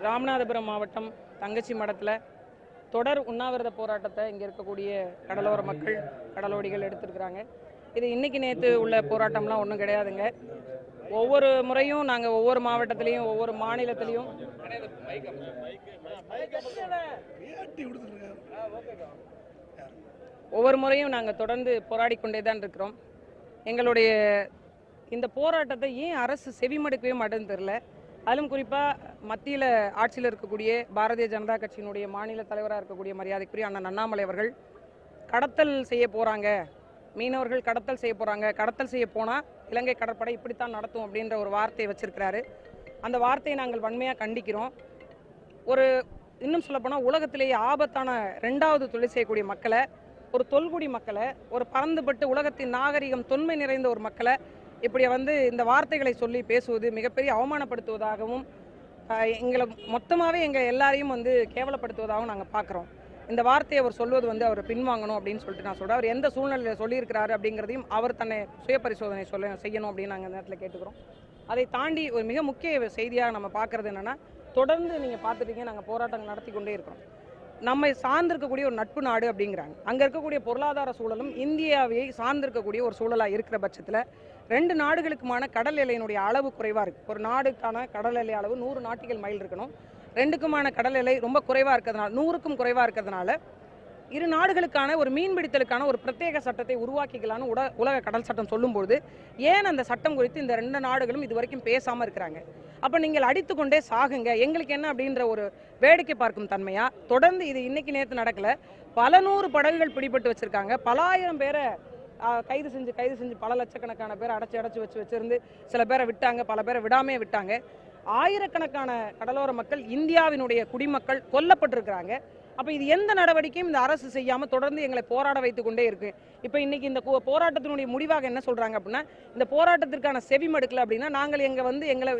ராமநாதபுரம் மாவட்டம் தங்கச்சி மடத்தில் தொடர் உண்ணாவிரத போராட்டத்தை இங்கே இருக்கக்கூடிய கடலோர மக்கள் கடலோடிகள் எடுத்திருக்கிறாங்க. இது இன்னைக்கு நேற்று உள்ள போராட்டம்லாம் ஒன்றும் கிடையாதுங்க. ஒவ்வொரு முறையும் நாங்கள் ஒவ்வொரு மாவட்டத்திலையும் ஒவ்வொரு மாநிலத்திலையும் ஒவ்வொரு முறையும் நாங்கள் தொடர்ந்து போராடி கொண்டே தான் இருக்கிறோம். எங்களுடைய இந்த போராட்டத்தை ஏன் அரசு செவிமடுக்கவே மாட்டேன்னு தெரியல. அதிலும் குறிப்பாக மத்தியில் ஆட்சியில் இருக்கக்கூடிய பாரதிய ஜனதா கட்சியினுடைய மாநில தலைவராக இருக்கக்கூடிய மரியாதைக்குரிய அண்ணன் அண்ணாமலை அவர்கள் கடத்தல் செய்ய போகிறாங்க, மீனவர்கள் கடத்தல் செய்ய போகிறாங்க, கடத்தல் செய்ய போனால் இலங்கை கடற்படை இப்படித்தான் நடத்தும் அப்படின்ற ஒரு வார்த்தையை வச்சிருக்கிறாரு. அந்த வார்த்தையை நாங்கள் வன்மையாக கண்டிக்கிறோம். இன்னும் சொல்லப்போனால் உலகத்திலேயே ஆபத்தான 2வது தொழில் செய்யக்கூடிய மக்களை, ஒரு தொல்குடி மக்களை, ஒரு பறந்துபட்டு உலகத்தின் நாகரிகம் தொன்மை நிறைந்த ஒரு மக்களை இப்படி இந்த வார்த்தைகளை சொல்லி பேசுவது மிகப்பெரிய அவமானப்படுத்துவதாகவும் எங்களை மொத்தமாகவே எங்கள் எல்லாரையும் கேவலப்படுத்துவதாகவும் நாங்கள் பார்க்குறோம். இந்த வார்த்தையை அவர் சொல்வது அவர் பின்வாங்கணும் அப்படின்னு சொல்லிட்டு நான் சொல்கிறேன். அவர் எந்த சூழ்நிலையில் சொல்லியிருக்கிறாரு அப்படிங்கிறதையும் அவர் தன்னை சுய பரிசோதனை செய்யணும் அப்படின்னு நாங்கள் இந்த நேரத்தில் கேட்டுக்கிறோம். அதை தாண்டி ஒரு மிக முக்கிய செய்தியாக நம்ம பார்க்குறது என்னென்னா, தொடர்ந்து நீங்கள் பார்த்துட்டீங்க, நாங்கள் போராட்டங்கள் நடத்தி கொண்டே இருக்கிறோம். நம்மை சார்ந்திருக்கக்கூடிய ஒரு நட்பு நாடு அப்படிங்கிறாங்க. அங்கே இருக்கக்கூடிய பொருளாதார சூழலும் இந்தியாவை சார்ந்திருக்கக்கூடிய ஒரு சூழலாக இருக்கிற பட்சத்தில் 2 நாடுகளுக்குமான கடல் எல்லையினுடைய அளவு குறைவாக இருக்குது. ஒரு நாடுக்கான கடல் எல்லை அளவு 100 நாட்டிக்கல் மைல் இருக்கணும். 2க்குமான கடல் எல்லை ரொம்ப குறைவாக இருக்கிறதுனால, 100க்கும் குறைவாக இருக்கிறதுனால இரு நாடுகளுக்கான ஒரு மீன்பிடித்தலுக்கான ஒரு பிரத்யேக சட்டத்தை உருவாக்கிக்கலான்னு உலக கடல் சட்டம் சொல்லும்போது ஏன் அந்த சட்டம் குறித்து இந்த 2 நாடுகளும் இது வரைக்கும் பேசாமல் இருக்கிறாங்க? அப்போ நீங்கள் அடித்துக்கொண்டே சாகுங்க, எங்களுக்கு என்ன அப்படின்ற ஒரு வேடிக்கை பார்க்கும் தன்மையா தொடர்ந்து இது இன்னைக்கு நேற்று நடக்கல. பல 100 படகுகள் பிடிபட்டு வச்சிருக்காங்க. பல ஆயிரம் பேரை கைது செஞ்சு பல லட்சக்கணக்கான பேரை அடைச்சி வச்சிருந்து சில பேரை விட்டாங்க, பல பேரை விடாமே விட்டாங்க. ஆயிரக்கணக்கான கடலோர மக்கள், இந்தியாவினுடைய குடிமக்கள் கொல்லப்பட்டிருக்கிறாங்க. அப்போ இது எந்த நடவடிக்கையும் இந்த அரசு செய்யாமல் தொடர்ந்து எங்களை போராட வைத்து கொண்டே இருக்கு. இப்போ இன்னைக்கு இந்த போராட்டத்தினுடைய முடிவாக என்ன சொல்றாங்க அப்படின்னா, இந்த போராட்டத்திற்கான செவிமடுக்கல அப்படின்னா நாங்கள்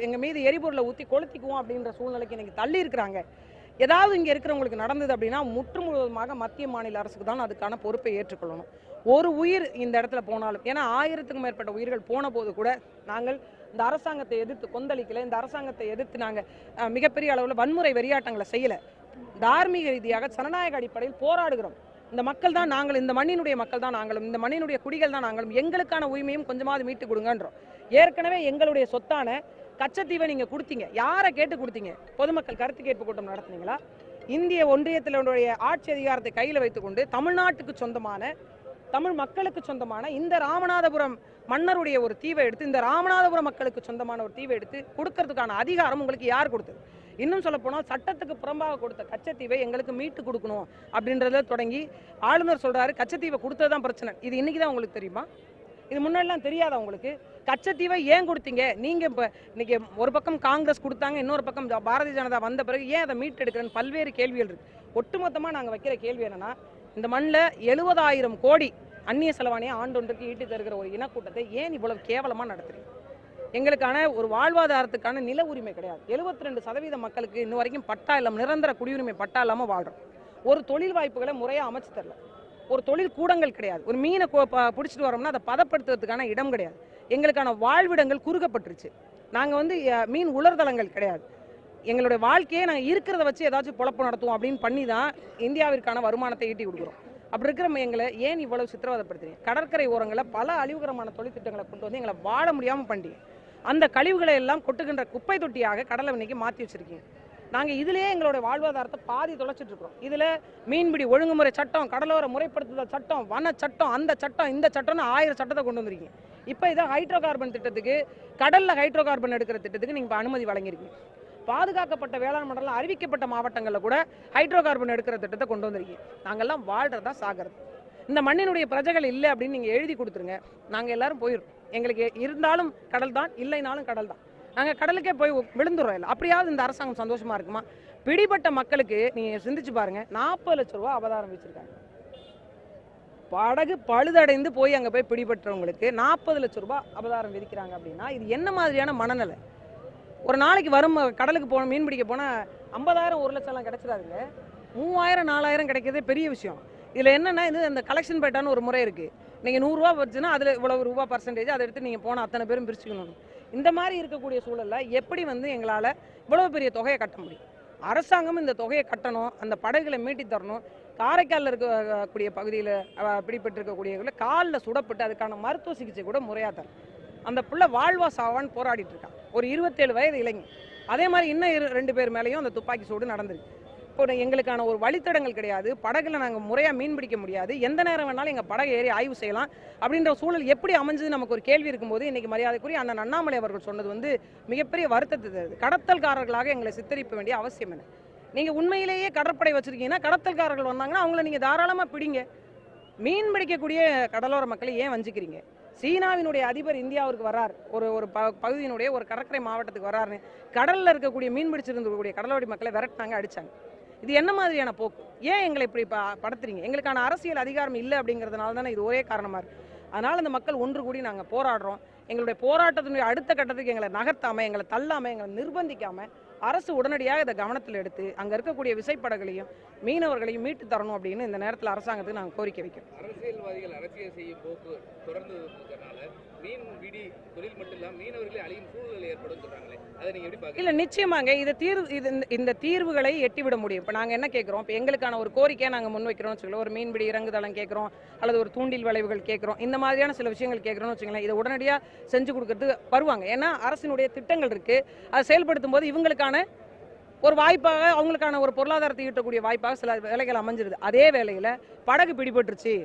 எங்க மீது எரிபொருளை ஊற்றி கொளுத்திக்குவோம் அப்படின்ற சூழ்நிலைக்கு இன்னைக்கு தள்ளி இருக்கிறாங்க. ஏதாவது இங்கே இருக்கிறவங்களுக்கு நடந்தது அப்படின்னா முற்று முழுவதுமாக மத்திய மாநில அரசுக்கு தான் அதுக்கான பொறுப்பை ஏற்றுக்கொள்ளணும். ஒரு உயிர் இந்த இடத்துல போனாலும், ஏன்னா 1000க்கும் மேற்பட்ட உயிர்கள் போன போது கூட நாங்கள் இந்த அரசாங்கத்தை எதிர்த்து கொந்தளிக்கல, இந்த அரசாங்கத்தை எதிர்த்து நாங்கள் மிகப்பெரிய அளவில் வன்முறை வெறியாட்டங்களை செய்யலை. தார்மீக ரீதியாக ஜனநாயக அடிப்படையில் போராடுகிறோம். இந்த மக்கள் தான் நாங்கள், இந்த மண்ணினுடைய மக்கள் தான் நாங்களும், இந்த மண்ணினுடைய குடிகள் தான் நாங்களும், எங்களுக்கான உரிமையும் கொஞ்சமாவது மீட்டு கொடுங்கன்றோம். ஏற்கனவே எங்களுடைய சொத்தான கச்சத்தீவை நீங்க கொடுத்தீங்க, யாரை கேட்டு கொடுத்தீங்க? பொதுமக்கள் கருத்து கேட்பு கூட்டம் நடத்துனீங்களா? இந்திய ஒன்றியத்தினுடைய ஆட்சி அதிகாரத்தை கையில் வைத்துக்கொண்டு தமிழ்நாட்டுக்கு சொந்தமான, தமிழ் மக்களுக்கு சொந்தமான இந்த ராமநாதபுரம் மன்னருடைய ஒரு தீவை எடுத்து, இந்த ராமநாதபுரம் மக்களுக்கு சொந்தமான ஒரு தீவை எடுத்து கொடுக்கறதுக்கான அதிகாரம் உங்களுக்கு யார் கொடுத்தது? இன்னும் சொல்ல போனால் சட்டத்துக்கு புறம்பாக கொடுத்த கச்சத்தீவை எங்களுக்கு மீட்டு கொடுக்கணும் அப்படின்றத தொடங்கி ஆளுநர் சொல்றாரு கச்சத்தீவை கொடுத்ததுதான் பிரச்சனை. இது இன்னைக்கு தான் உங்களுக்கு தெரியுமா? இது முன்னாடிலாம் தெரியாதா உங்களுக்கு? கச்சத்தீவை ஏன் கொடுத்தீங்க நீங்க? இன்னைக்கு ஒரு பக்கம் காங்கிரஸ் கொடுத்தாங்க, இன்னொரு பக்கம் பாரதிய ஜனதா வந்த பிறகு ஏன் அதை மீட்டெடுக்கிறேன்னு பல்வேறு கேள்விகள் இருக்கு. ஒட்டுமொத்தமா நாங்க வைக்கிற கேள்வி என்னன்னா, இந்த மண்ணில் 70,000 கோடி அந்நிய செலவாணியை ஆண்டொன்றுக்கு ஈட்டி தருகிற ஒரு இனக்கூட்டத்தை ஏன் இவ்வளவு கேவலமா நடத்துறீங்க? எங்களுக்கான ஒரு வாழ்வாதாரத்துக்கான நில உரிமை கிடையாது. 72% மக்களுக்கு இன்ன வரைக்கும் பட்டா இல்லாமல், நிரந்தர குடியுரிமை பட்டா இல்லாமல் வாழ்றோம். ஒரு தொழில் வாய்ப்புகளை முறையாக அமைச்சு தரல. ஒரு தொழில் கூடங்கள் கிடையாது. ஒரு மீனை பிடிச்சிட்டு வரோம்னா அதை பதப்படுத்துறதுக்கான இடம் கிடையாது. எங்களுக்கான வாழ்விடங்கள் குறுக்கப்பட்டுருச்சு. நாங்கள் மீன் உலர்தளங்கள் கிடையாது. எங்களுடைய வாழ்க்கையை நாங்கள் இருக்கிறத வச்சு ஏதாச்சும் பொழப்பு நடத்துவோம் அப்படின்னு பண்ணி தான் இந்தியாவிற்கான வருமானத்தை ஈட்டி கொடுக்குறோம். அப்படி இருக்கிற எங்களை ஏன் இவ்வளவு சித்திரவதைப்படுத்துறீங்க? கடற்கரை ஓரங்களில் பல அழிவுகரமான தொழிற்திட்டங்களை கொண்டு வந்து எங்களை வாழ முடியாமல் பண்ணிட்டீங்க. அந்த கழிவுகளை எல்லாம் கொட்டுகின்ற குப்பை தொட்டியாக கடலை இன்னைக்கு மாற்றி வச்சிருக்கீங்க. நாங்கள் இதிலேயே எங்களுடைய வாழ்வாதாரத்தை பாதி தொலைச்சிட்டு இருக்கிறோம். இதில் மீன்பிடி ஒழுங்குமுறை சட்டம், கடலோர முறைப்படுத்துதல் சட்டம், வன சட்டம், அந்த சட்டம், இந்த சட்டம்னு 1000 சட்டத்தை கொண்டு வந்திருக்கீங்க. இப்போ இதை ஹைட்ரோ கார்பன் திட்டத்துக்கு, கடலில் ஹைட்ரோ கார்பன் எடுக்கிற திட்டத்துக்கு நீங்கள் அனுமதி வழங்கியிருக்கீங்க. பாதுகாக்கப்பட்ட வேளாண் மண்டலம் அறிவிக்கப்பட்ட மாவட்டங்களில் கூட ஹைட்ரோ கார்பன் எடுக்கிற திட்டத்தை கொண்டு வந்திருக்கீங்க. நாங்கள்லாம் வாழ்றதா சாகிறது. இந்த மண்ணினுடைய பிரஜைகள் இல்லை அப்படின்னு நீங்கள் எழுதி கொடுத்துருங்க, நாங்கள் எல்லாரும் போயிடும். எங்களுக்கு இருந்தாலும் கடல் தான், இல்லைனாலும் கடல் தான். நாங்கள் கடலுக்கே போய் விழுந்துடுறோம். இல்லை அப்படியாவது இந்த அரசாங்கம் சந்தோஷமா இருக்குமா? பிடிபட்ட மக்களுக்கு நீங்கள் சிந்திச்சு பாருங்க, 40 லட்சம் ரூபா அபதாரம் வச்சிருக்காங்க. படகு பழுதடைந்து போய் அங்கே போய் பிடிபட்டவங்களுக்கு 40 லட்சம் ரூபாய் அபதாரம் விதிக்கிறாங்க அப்படின்னா இது என்ன மாதிரியான மனநிலை? ஒரு நாளைக்கு வரும் கடலுக்கு போன மீன் பிடிக்க போனால் 50,000 1 லட்சம்லாம் கிடைச்சிடாதுங்க. 3000 4000 கிடைக்கிறதே பெரிய விஷயம். இதில் என்னென்னா, இது அந்த கலெக்ஷன் பேட்டான்னு ஒரு முறை இருக்குது. நீங்கள் 100 ரூபா வச்சுன்னா அதில் இவ்வளவு ரூபா பர்சன்டேஜ் அதை எடுத்து நீங்கள் போனால் அத்தனை பேரும் பிரிச்சுக்கணும். இந்த மாதிரி இருக்கக்கூடிய சூழலில் எப்படி வந்து எங்களால் இவ்வளோ பெரிய தொகையை கட்ட முடியும்? அரசாங்கம் இந்த தொகையை கட்டணும், அந்த படகுகளை மீட்டி தரணும். காரைக்காலில் இருக்கக்கூடிய பகுதியில் பிடிபட்டிருக்கக்கூடியவர்களை காலில் சுடப்பட்டு அதுக்கான மருத்துவ சிகிச்சை கூட முறையாக தரும். அந்த பிள்ளை வாழ்வா சாவான்னு போராடிட்டு இருக்கான், ஒரு 27 வயது இளைஞன். அதே மாதிரி இன்னும் 2 பேர் மேலேயும் அந்த துப்பாக்கி சூடு நடந்திருக்கு. இப்போ எங்களுக்கான ஒரு வழித்தடங்கள் கிடையாது, படகுல நாங்கள் முறையாக மீன் பிடிக்க முடியாது, எந்த நேரம் வேணாலும் எங்கள் படகை ஏறி ஆய்வு செய்யலாம் அப்படின்ற சூழல் எப்படி அமைஞ்சது நமக்கு ஒரு கேள்வி இருக்கும்போது இன்றைக்கி மரியாதைக்குரிய அண்ணன் அண்ணாமலை அவர்கள் சொன்னது வந்து மிகப்பெரிய வருத்தத்தை தருது. கடத்தல்காரர்களாக எங்களை சித்தரிக்க வேண்டிய அவசியம் என்ன? நீங்கள் உண்மையிலேயே கடற்படை வச்சுருக்கீங்கன்னா கடத்தல்காரர்கள் வந்தாங்கன்னா அவங்கள நீங்கள் தாராளமாக பிடிங்க. மீன் பிடிக்கக்கூடிய கடலோர மக்களை ஏன் வஞ்சிக்கிறீங்க? சீனாவினுடைய அதிபர் இந்தியாவிற்கு வர்றார், ஒரு பகுதியினுடைய ஒரு கடற்கரை மாவட்டத்துக்கு வர்றாருன்னு கடலில் இருக்கக்கூடிய மீன் பிடிச்சிருந்தக்கூடிய கடலோடி மக்களை விரட்டினாங்க, அடித்தாங்க. இது என்ன மாதிரியான போக்கு? ஏன் எங்களை இப்படி படுத்துறீங்க? எங்களுக்கான அரசியல் அதிகாரம் இல்லை அப்படிங்கிறதுனால தானே இது ஒரே காரணமாக இருக்குது. அதனால் அந்த மக்கள் ஒன்று கூடி நாங்கள் போராடுறோம். எங்களுடைய போராட்டத்தினுடைய அடுத்த கட்டத்துக்கு எங்களை நகர்த்தாமல், எங்களை தள்ளாமல், எங்களை நிர்பந்திக்காமல் அரசு உடனடியாக இதை கவனத்தில் எடுத்து அங்கே இருக்கக்கூடிய விசைப்படகுகளையும் மீனவர்களையும் மீட்டு தரணும் அப்படின்னு இந்த நேரத்தில் அரசாங்கத்துக்கு நாங்கள் கோரிக்கை வைக்கிறோம். அரசியல்வாதிகள் அரசியல் செய்யும் போக்கு தொடர்ந்து மீன் பிடி தொழில் மட்டும் இல்லாமல் மீனவர்களே அழியும் சூழ்நிலை ஏற்படும் சொல்றாங்களே, அதை நீங்க எப்படி பார்க்கறீங்க? இல்லை, நிச்சயமாங்க இந்த தீர்வுகளை எட்டிவிட முடியும். இப்போ நாங்கள் என்ன கேட்குறோம், இப்போ எங்களுக்கான ஒரு கோரிக்கையை நாங்கள் முன்வைக்கிறோம்னு வச்சுக்கலாம், ஒரு மீன்பிடி இறங்குதளம் கேட்குறோம், அல்லது ஒரு தூண்டில் வளைவுகள் கேட்குறோம், இந்த மாதிரியான சில விஷயங்கள் கேட்குறோம்னு வச்சுக்கலாம். இதை உடனடியாக செஞ்சு கொடுக்கறதுக்கு வருவாங்க. ஏன்னா அரசினுடைய திட்டங்கள் இருக்குது, அதை செயல்படுத்தும் போது இவங்களுக்கான ஒரு வாய்ப்பாக, அவங்களுக்கான ஒரு பொருளாதாரத்தை ஈட்டக்கூடிய வாய்ப்பாக சில வேலைகள் அமைஞ்சிருது. அதே வேளையில் படகு பிடிபட்டுருச்சு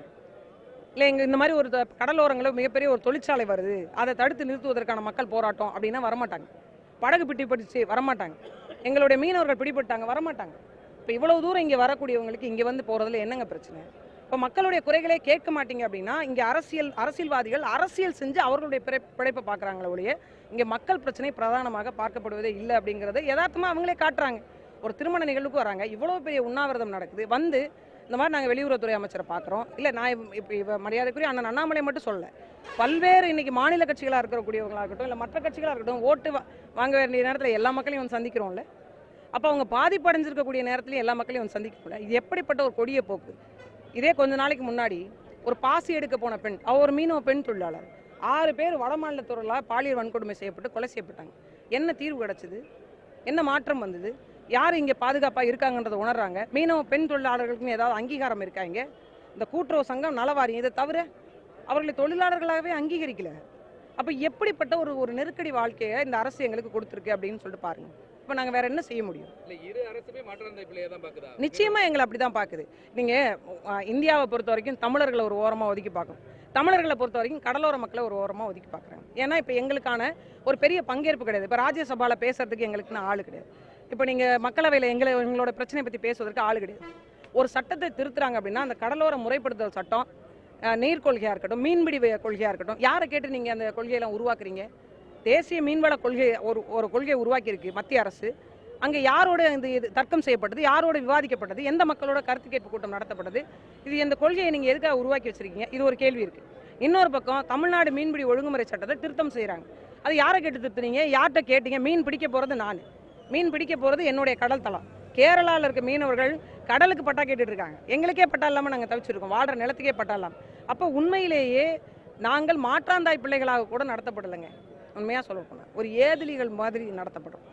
இல்லை, எங்கள் இந்த மாதிரி ஒரு கடலோரங்களில் மிகப்பெரிய ஒரு தொழிற்சாலை வருது, அதை தடுத்து நிறுத்துவதற்கான மக்கள் போராட்டம் அப்படின்னா வரமாட்டாங்க. படகு பிடிபட்டுச்சு வரமாட்டாங்க, எங்களுடைய மீனவர்கள் பிடிபட்டாங்க வரமாட்டாங்க. இப்போ இவ்வளவு தூரம் இங்கே வரக்கூடியவங்களுக்கு இங்கே வந்து போகிறதுல என்னங்க பிரச்சனை? இப்போ மக்களுடைய குறைகளே கேட்க மாட்டீங்க அப்படின்னா இங்கே அரசியல்வாதிகள் அரசியல் செஞ்சு அவர்களுடைய பிழைப்பை பார்க்குறாங்களே ஒழிய இங்கே மக்கள் பிரச்சனை பிரதானமாக பார்க்கப்படுவதே இல்லை அப்படிங்கிறத யதார்த்தமாக அவங்களே காட்டுறாங்க. ஒரு திருமண நிகழ்வுக்கு வராங்க, இவ்வளோ பெரிய உண்ணாவிரதம் நடக்குது, வந்து இந்த மாதிரி நாங்கள் வெளியுறவுத்துறை அமைச்சரை பார்க்குறோம். இல்லை, நான் இப்போ மரியாதைக்குரிய அண்ணன் அண்ணாமலை மட்டும் சொல்ல, பல்வேறு இன்றைக்கி மாநில கட்சிகளாக இருக்கக்கூடியவங்களாக இருக்கட்டும், இல்லை மற்ற கட்சிகளாக இருக்கட்டும், ஓட்டு வாங்க வேண்டிய நேரத்தில் எல்லா மக்களையும் வந்து சந்திக்கிறோம்ல. அப்போ அவங்க பாதிப்படைஞ்சிருக்கக்கூடிய நேரத்துலையும் எல்லா மக்களையும் வந்து சந்திக்கணும்ல. இது எப்படிப்பட்ட ஒரு கொடிய போக்கு? இதே கொஞ்ச நாளைக்கு முன்னாடி ஒரு பாசி எடுக்க போன பெண், அவள் ஒரு மீனவ பெண் தொழிலாளர், 6 பேர் வடமாநிலத்தொழிலாக பாலியல் வன்கொடுமை செய்யப்பட்டு கொலை செய்யப்பட்டாங்க. என்ன தீர்வு கிடச்சிது? என்ன மாற்றம் வந்தது? யார் இங்கே பாதுகாப்பாக இருக்காங்கன்றதை உணர்றாங்க? மீனவ பெண் தொழிலாளர்களுக்கும் ஏதாவது அங்கீகாரம் இருக்காங்க? இந்த கூட்டுறவு சங்கம் நலவாரியம் இதை தவிர அவர்களை தொழிலாளர்களாகவே அங்கீகரிக்கல. அப்போ எப்படிப்பட்ட ஒரு நெருக்கடி வாழ்க்கையை இந்த அரசு எங்களுக்கு கொடுத்துருக்கு அப்படின்னு சொல்லிட்டு பாருங்க. இப்போ நாங்கள் வேற என்ன செய்ய முடியும்? நிச்சயமாக எங்களை அப்படி தான் பார்க்குது. நீங்கள் இந்தியாவை பொறுத்த வரைக்கும் தமிழர்களை ஒரு ஓரமாக ஒதுக்கி பார்க்கணும், தமிழர்களை பொறுத்த வரைக்கும் கடலோர மக்களை ஒரு ஓரமாக ஒதுக்கி பார்க்குறாங்க. ஏன்னா இப்போ எங்களுக்கான ஒரு பெரிய பங்கேற்பு கிடையாது. இப்போ ராஜ்யசபாவில் பேசுறதுக்கு எங்களுக்குன்னு ஆள் கிடையாது. இப்போ நீங்கள் மக்களவையில் எங்களோட பிரச்சனையை பற்றி பேசுவதற்கு ஆள் கிடையாது. ஒரு சட்டத்தை திருத்துறாங்க அப்படின்னா அந்த கடலோர முறைப்படுத்தல் சட்டம், நீர் கொள்கையாக இருக்கட்டும், மீன்பிடி கொள்கையாக இருக்கட்டும், யாரை கேட்டு நீங்கள் அந்த கொள்கையெல்லாம் உருவாக்குறீங்க? தேசிய மீன்வள கொள்கை ஒரு கொள்கையை உருவாக்கியிருக்கு மத்திய அரசு. அங்கே யாரோட இது தர்க்கம் செய்யப்பட்டது, யாரோட விவாதிக்கப்பட்டது, எந்த மக்களோட கருத்து கேட்பு கூட்டம் நடத்தப்பட்டது? இது இந்த கொள்கையை நீங்கள் எதுக்காக உருவாக்கி வச்சிருக்கீங்க? இது ஒரு கேள்வி இருக்குது. இன்னொரு பக்கம் தமிழ்நாடு மீன்பிடி ஒழுங்குமுறை சட்டத்தை திருத்தம் செய்கிறாங்க. அது யாரை கேட்டு திருத்துனீங்க? யார்கிட்ட கேட்டீங்க? மீன் பிடிக்க போகிறது நான், மீன் பிடிக்க போகிறது என்னுடைய கடல் தளம். கேரளாவில் இருக்க மீனவர்கள் கடலுக்கு பட்டா கேட்டுட்டு இருக்காங்க, எங்களுக்கே பட்டா இல்லாமல் நாங்கள் தவிச்சிருக்கோம், வாழ்கிற நிலத்துக்கே பட்டா இல்லாமல். அப்போ உண்மையிலேயே நாங்கள் மாற்றாந்தாய் பிள்ளைகளாக கூட நடத்தப்படலைங்க. உண்மையாக சொல்ல போனால் ஒரு ஏதிலிகள் மாதிரி நடத்தப்படும்.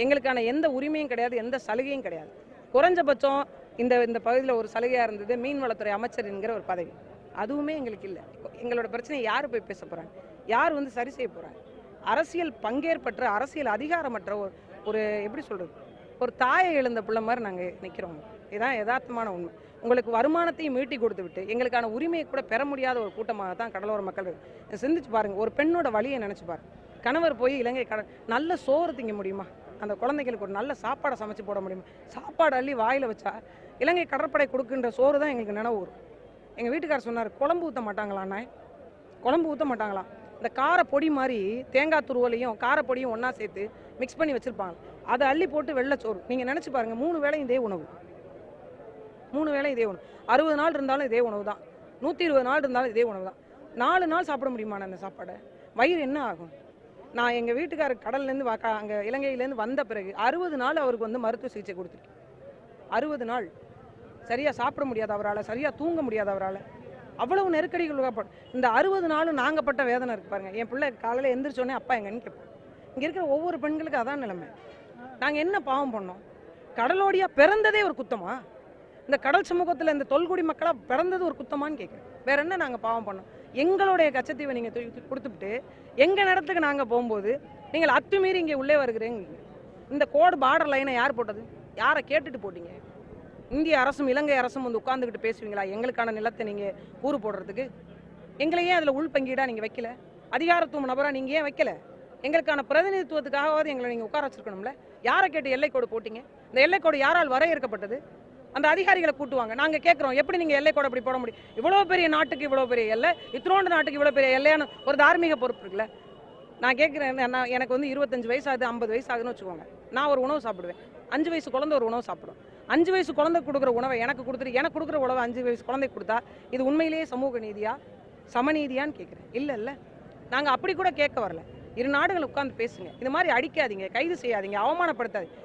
எங்களுக்கான எந்த உரிமையும் கிடையாது, எந்த சலுகையும் கிடையாது. குறைஞ்சபட்சம் இந்த பகுதியில் ஒரு சலுகையாக இருந்தது மீன்வளத்துறை அமைச்சர் என்கிற ஒரு பதவி, அதுவுமே எங்களுக்கு இல்லை. எங்களோட பிரச்சனையை யார் போய் பேச போகிறாங்க? யார் வந்து சரி செய்ய போகிறாங்க? அரசியல் பங்கேற்பற்ற, அரசியல் அதிகாரமற்ற ஒரு எப்படி சொல்கிறது, ஒரு தாயை எழுந்த பிள்ளை மாதிரி நாங்கள் நிற்கிறோம். இதுதான் யதார்த்தமான உண்மை. உங்களுக்கு வருமானத்தையும் மீட்டி கொடுத்து விட்டு எங்களுக்கான உரிமையை கூட பெற முடியாத ஒரு கூட்டமாக தான் கடலோர மக்கள். சிந்திச்சு பாருங்கள், ஒரு பெண்ணோட வழியை நினச்சி பாருங்கள். கணவர் போய் இலங்கை நல்ல சோறு திங்க முடியுமா? அந்த குழந்தைகளுக்கு ஒரு நல்ல சாப்பாடை சமைச்சு போட முடியுமா? சாப்பாடு அள்ளி வாயில் வச்சா இலங்கை கடற்படை கொடுக்குன்ற சோறு தான் எங்களுக்கு நினைவு வரும். எங்கள் வீட்டுக்காரர் சொன்னார், குழம்பு ஊற்ற மாட்டாங்களாண்ணா, குழம்பு ஊற்ற மாட்டாங்களாம். இந்த கார பொடி மாதிரி தேங்காய் துருவலையும் காரப்பொடியும் ஒன்றா சேர்த்து மிக்ஸ் பண்ணி வச்சுருப்பாங்க, அதை அள்ளி போட்டு வெள்ளைச்சோறு. நீங்கள் நினச்சி பாருங்கள், 3 வேளையும் இதே உணவு, 3 வேளையும் இதே உணவு. 60 நாள் இருந்தாலும் இதே உணவு தான், 120 நாள் இருந்தாலும் இதே உணவு தான். 4 நாள் சாப்பிட முடியுமா அந்த சாப்பாடை? வயிறு என்ன ஆகும்? நான் எங்கள் வீட்டுக்காரர் கடல்லேருந்து அங்கே இலங்கையிலேருந்து வந்த பிறகு 60 நாள் அவருக்கு வந்து மருத்துவ சிகிச்சை கொடுத்துருக்கேன். 60 நாள் சரியாக சாப்பிட முடியாத அவரால், சரியாக தூங்க முடியாத அவரால். அவ்வளவு நெருக்கடிகள் இந்த 60 நாளும் நாங்கள் பட்ட வேதனை இருக்கு பாருங்க. என் பிள்ளை காலையில் எந்திரிச்சோடனே அப்பா எங்கன்னு கேட்போம். இங்கே இருக்கிற ஒவ்வொரு பெண்களுக்கு அதான் நிலைமை. நாங்கள் என்ன பாவம் பண்ணோம்? கடலோடியா பிறந்ததே ஒரு குத்தமா? இந்த கடல் சமூகத்தில் இந்த தொல்குடி மக்களாக பிறந்தது ஒரு குத்தமான்னு கேட்குறேன். வேற என்ன நாங்கள் பாவம் பண்ணோம்? எங்களுடைய கச்சத்தீவை நீங்கள் கொடுத்துட்டு எங்கள் இடத்துக்கு நாங்கள் போகும்போது நீங்கள் அத்துமீறி இங்கே உள்ளே வருகிறீங்க. இந்த கோடு பார்டர் லைனை யார் போட்டது? யாரை கேட்டுட்டு போட்டீங்க? இந்திய அரசும் இலங்கை அரசும் வந்து உட்கார்ந்துக்கிட்டு பேசுவீங்களா எங்களுக்கான நிலத்தை நீங்கள் கூறு போடுறதுக்கு? எங்களை ஏன் அதில் உள்பங்கீடாக நீங்கள் வைக்கல? அதிகாரத்துவம் நபராக நீங்கள் ஏன் வைக்கல? எங்களுக்கான பிரதிநிதித்துவத்துக்காகவாது எங்களை நீங்கள் உட்கார வச்சிருக்கணும்ல. யாரை கேட்டு எல்லைக்கோடு போட்டீங்க? இந்த எல்லைக்கோடு யாரால் வரையறுக்கப்பட்டது? அந்த அதிகாரிகளை கூட்டுவாங்க. நாங்கள் கேட்குறோம், எப்படி நீங்கள் எல்லைக்கோடு அப்படி போட முடியும்? இவ்வளோ பெரிய நாட்டுக்கு இவ்வளோ பெரிய எல்லை, இத்தனோண்டு நாட்டுக்கு இவ்வளோ பெரிய எல்லையான ஒரு தார்மீக பொறுப்பு இருக்குல்ல. நான் கேட்குறேன், எனக்கு வந்து 25 வயசு ஆகுது, 50 வயசு ஆகுதுன்னு வச்சுக்கோங்க. நான் ஒரு உணவு சாப்பிடுவேன். 5 வயசு குழந்தை ஒரு உணவு சாப்பிடும். 5 வயசு குழந்தை கொடுக்குற உணவை எனக்கு கொடுத்துட்டு எனக்கு கொடுக்குற உணவை 5 வயசு குழந்தைக்கு கொடுத்தா இது உண்மையிலேயே சமூக நீதியா, சமநீதியான்னு கேட்குறேன். இல்லை, நாங்கள் அப்படி கூட கேட்க வரல. இரு நாடுகள் உட்காந்து பேசுங்க. இது மாதிரி அடிக்காதீங்க, கைது செய்யாதீங்க, அவமானப்படுத்தாதீங்க.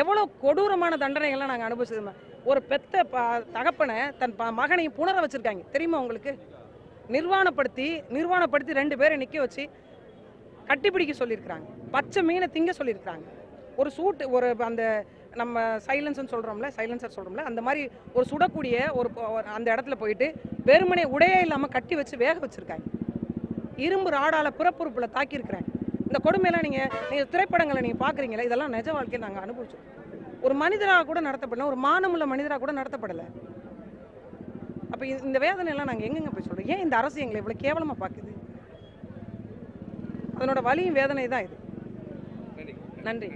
எவ்வளோ கொடூரமான தண்டனைகள்லாம் நாங்கள் அனுபவிச்சது. ஒரு பெத்த தகப்பனை தன் மகனையும் புணர வச்சுருக்காங்க தெரியுமா உங்களுக்கு? நிர்வாணப்படுத்தி 2 பேரை நிற்க வச்சு கட்டிப்பிடிக்க சொல்லியிருக்கிறாங்க. பச்சை மீனை திங்க சொல்லியிருக்கிறாங்க. ஒரு சூட்டு ஒரு அந்த நம்ம சைலன்சர் சொல்கிறோம்ல அந்த மாதிரி ஒரு சுடக்கூடிய ஒரு அந்த இடத்துல போயிட்டு வெறுமனே உடையே இல்லாமல் கட்டி வச்சு வேக வச்சுருக்காங்க. இரும்பு ராடால பிறப்புறுப்பில் தாக்கியிருக்கிறாங்க. இந்த கொடுமையெல்லாம் நீங்கள் திரைப்படங்களை நீங்கள் பார்க்குறீங்களா? இதெல்லாம் நிஜ வாழ்க்கையில் நாங்கள் அனுபவிச்சோம். ஒரு மனிதராக கூட நடத்தப்படல, ஒரு மானமுள்ள மனிதராக கூட நடத்தப்படலை. அப்போ இந்த வேதனையெல்லாம் நாங்கள் எங்கெங்கே போய் சொல்கிறோம்? ஏன் இந்த அரசு எங்களை இவ்வளோ கேவலமாக பார்க்குது? அதனோட வலியும் வேதனை தான் இது. நன்றி.